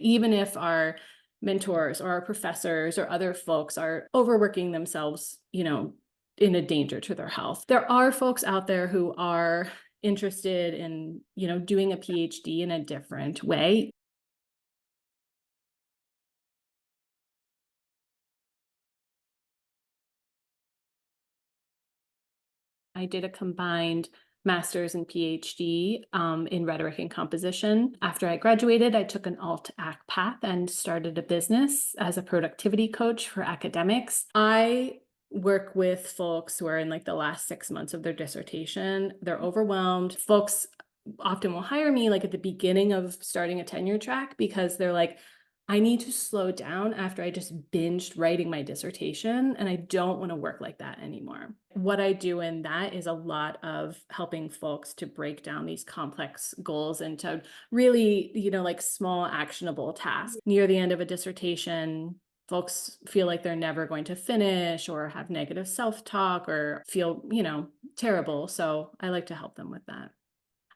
Even if our mentors or our professors or other folks are overworking themselves, in a danger to their health. There are folks out there who are interested in, doing a PhD in a different way. I did a combined master's and PhD in rhetoric and composition. After I graduated, I took an alt-ac path and started a business as a productivity coach for academics. I work with folks who are in like the last 6 months of their dissertation. They're overwhelmed. Folks often will hire me like at the beginning of starting a tenure track because they're like, I need to slow down after I just binged writing my dissertation, and I don't want to work like that anymore. What I do in that is a lot of helping folks to break down these complex goals into really, like small actionable tasks. Near the end of a dissertation, folks feel like they're never going to finish or have negative self-talk or feel, terrible. So I like to help them with that.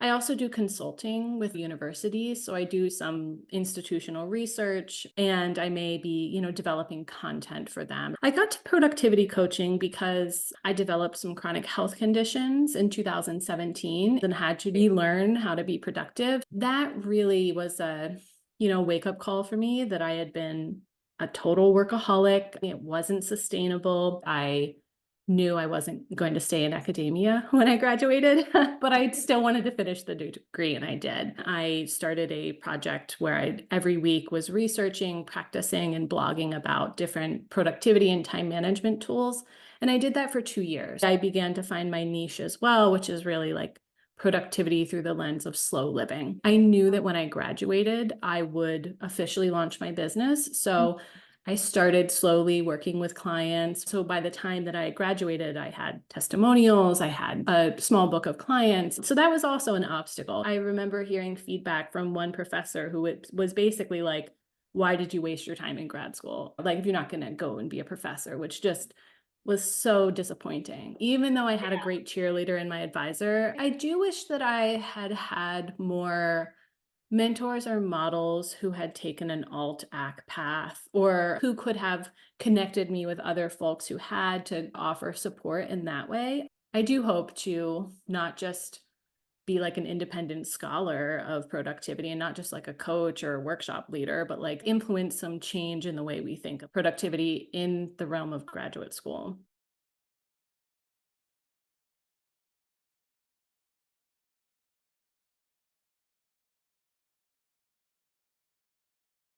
I also do consulting with universities. So I do some institutional research and I may be, developing content for them. I got to productivity coaching because I developed some chronic health conditions in 2017 and had to relearn how to be productive. That really was a, wake up call for me that I had been a total workaholic. It wasn't sustainable. I knew I wasn't going to stay in academia when I graduated, but I still wanted to finish the degree, and I did. I started a project where I every week was researching, practicing, and blogging about different productivity and time management tools. And I did that for 2 years. I began to find my niche as well, which is really like productivity through the lens of slow living. I knew that when I graduated, I would officially launch my business. So I started slowly working with clients. So by the time that I graduated, I had testimonials, I had a small book of clients. So that was also an obstacle. I remember hearing feedback from one professor who was basically like, why did you waste your time in grad school? Like, if you're not going to go and be a professor, which just was so disappointing. Even though I had a great cheerleader and my advisor, I do wish that I had had more mentors or models who had taken an alt-ac path or who could have connected me with other folks who had to offer support in that way. I do hope to not just be like an independent scholar of productivity and not just like a coach or a workshop leader, but like influence some change in the way we think of productivity in the realm of graduate school.